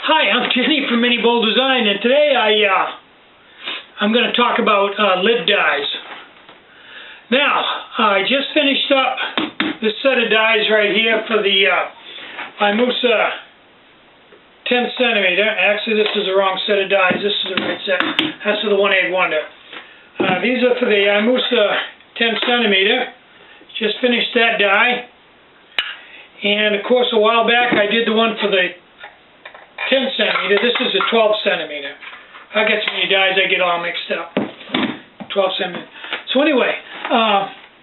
Hi, I'm Tinny from Mini Bowl Design, and today I'm going to talk about lid dies. Now, I just finished up this set of dies right here for the Imusa 10 centimeter. Actually, this is the wrong set of dies. This is the right set. That's for the 1/8 Wonder. These are for the Imusa 10 centimeter. Just finished that die. And, of course, a while back I did the one for the 10 centimeter. This is a 12 centimeter. I get so many dies I get all mixed up. 12 centimeter. So anyway,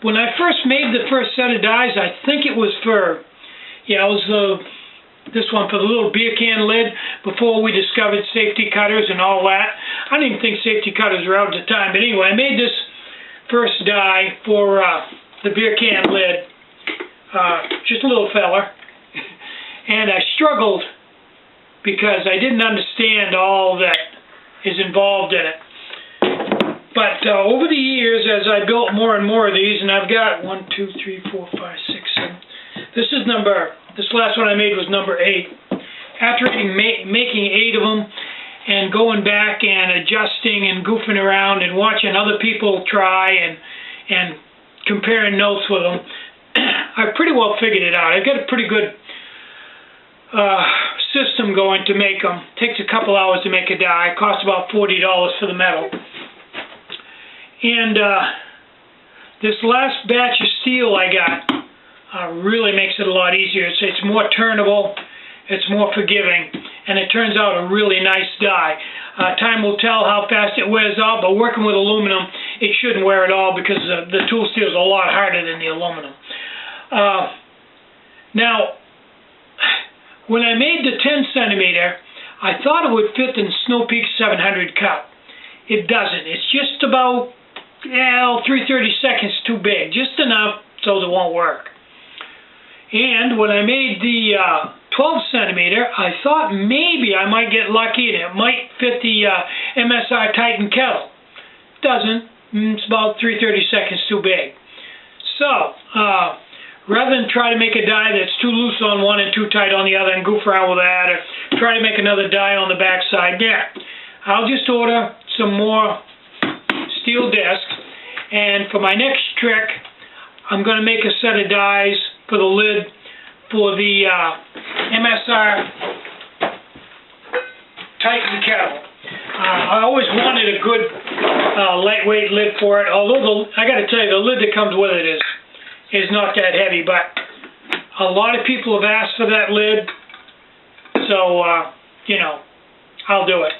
when I first made the first set of dies, I think it was for, it was this one for the little beer can lid before we discovered safety cutters and all that. I didn't even think safety cutters were out at the time. But anyway, I made this first die for the beer can lid. Just a little fella. And I struggled because I didn't understand all that is involved in it. But over the years, as I built more and more of these, and I've got 1, 2, 3, 4, 5, 6, 7. This last one I made was number 8. After making 8 of them and going back and adjusting and goofing around and watching other people try and comparing notes with them, I pretty well figured it out. I've got a pretty good system going to make them. Takes a couple hours to make a die. Costs about $40 for the metal. And this last batch of steel I got really makes it a lot easier. It's more turnable, it's more forgiving, and it turns out a really nice die. Time will tell how fast it wears out, but working with aluminum, it shouldn't wear at all because the tool steel is a lot harder than the aluminum. Now, when I made the 10 centimeter, I thought it would fit in Snow Peak 700 cup. It doesn't. It's just about 3/32 too big, just enough so it won't work. And when I made the 12 centimeter, I thought maybe I might get lucky and it might fit the MSR Titan kettle. It doesn't. It's about 3/32 too big. So, rather than try to make a die that's too loose on one and too tight on the other and goof around with that, or try to make another die on the back side, I'll just order some more steel discs, and for my next trick, I'm going to make a set of dies for the lid for the MSR Titan kettle. I always wanted a good lightweight lid for it, although I got to tell you, the lid that comes with it is not that heavy, but a lot of people have asked for that lid, so, I'll do it.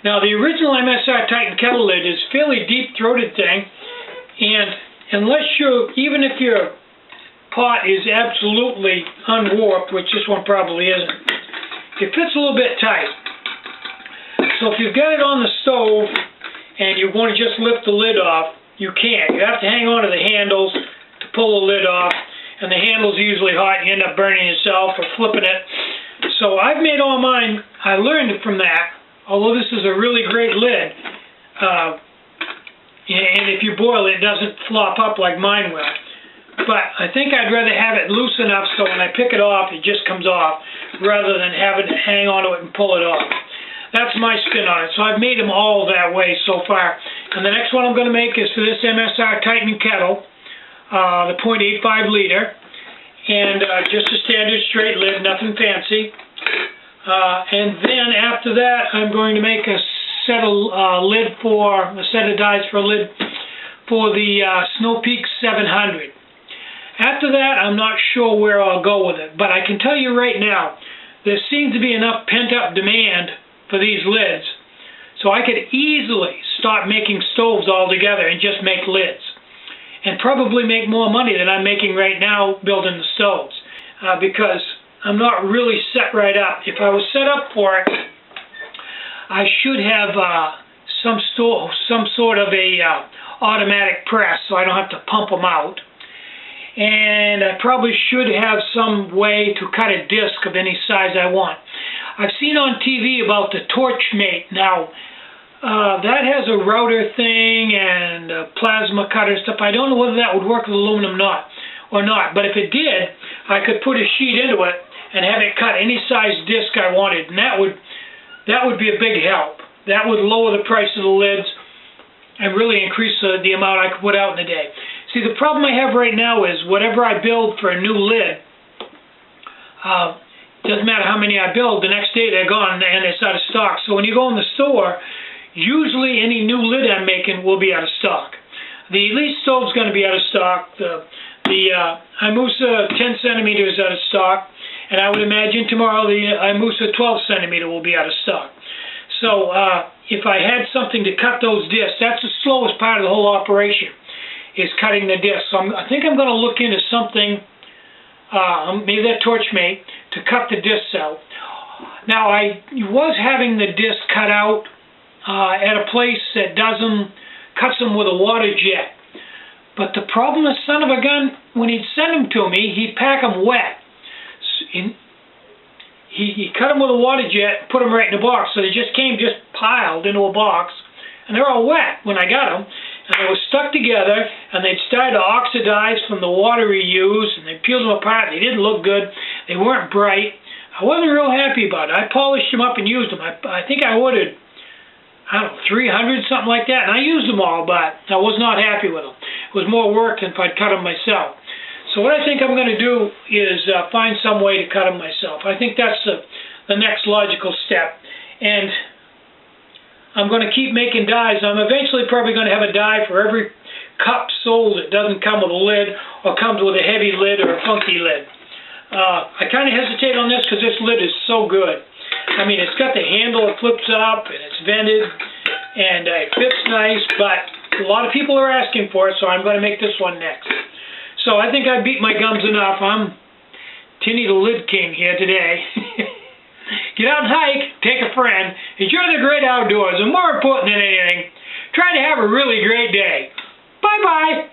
Now, the original MSR Titan kettle lid is a fairly deep-throated thing, and even if your pot is absolutely unwarped, which this one probably isn't, it fits a little bit tight. So if you've got it on the stove and you want to just lift the lid off, you can't. You have to hang on to the handles to pull the lid off, and the handles are usually hot. You end up burning yourself or flipping it. So I've made all mine. I learned it from that, although this is a really great lid. And if you boil it, it doesn't flop up like mine will. But I think I'd rather have it loose enough so when I pick it off, it just comes off, rather than having to hang onto it and pull it off. That's my spin on it. So I've made them all that way so far. And the next one I'm going to make is for this MSR Titan kettle, the .85 liter, and just a standard straight lid, nothing fancy. And then after that, I'm going to make a set of dies for a lid for the Snow Peak 700. After that, I'm not sure where I'll go with it, but I can tell you right now, there seems to be enough pent-up demand for these lids, so I could easily stop making stoves altogether and just make lids, and probably make more money than I'm making right now building the stoves, because I'm not really set right up. If I was set up for it, I should have some sort of a automatic press, so I don't have to pump them out. And I probably should have some way to cut a disc of any size I want. I've seen on TV about the Torchmate. Now, that has a router thing and a plasma cutter stuff. I don't know whether that would work with aluminum or not. But if it did, I could put a sheet into it and have it cut any size disc I wanted. And that would that would be a big help. That would lower the price of the lids and really increase the amount I could put out in a day. See, the problem I have right now is whatever I build for a new lid, doesn't matter how many I build, the next day they're gone and it's out of stock. So when you go in the store, usually any new lid I'm making will be out of stock. The Elite stove's going to be out of stock. The Imusa 10 centimeter is out of stock. And I would imagine tomorrow the Imusa 12 centimeter will be out of stock. So if I had something to cut those discs, that's the slowest part of the whole operation, is cutting the discs. So I think I'm going to look into something, maybe that Torchmate, to cut the discs out. Now I was having the discs cut out at a place that cuts them with a water jet. But the problem, the son of a gun, when he'd send them to me, he'd pack them wet. He cut them with a water jet, put them right in a box, so they just piled into a box, and they're all wet when I got them, and they were stuck together, and they'd started to oxidize from the water we used, and they peeled them apart. They didn't look good. They weren't bright. I wasn't real happy about it. I polished them up and used them. I think I ordered, I don't know, 300, something like that, and I used them all, but I was not happy with them. It was more work than if I'd cut them myself. So what I think I'm going to do is find some way to cut them myself. I think that's the next logical step. And I'm going to keep making dies. I'm eventually probably going to have a die for every cup sold that doesn't come with a lid or comes with a heavy lid or a funky lid. I kind of hesitate on this because this lid is so good. I mean, it's got the handle that flips up and it's vented and it fits nice, but a lot of people are asking for it, so I'm going to make this one next. So I think I beat my gums enough. I'm Tinny the Lid King here today. Get out and hike, take a friend, enjoy the great outdoors, and more important than anything, try to have a really great day. Bye-bye.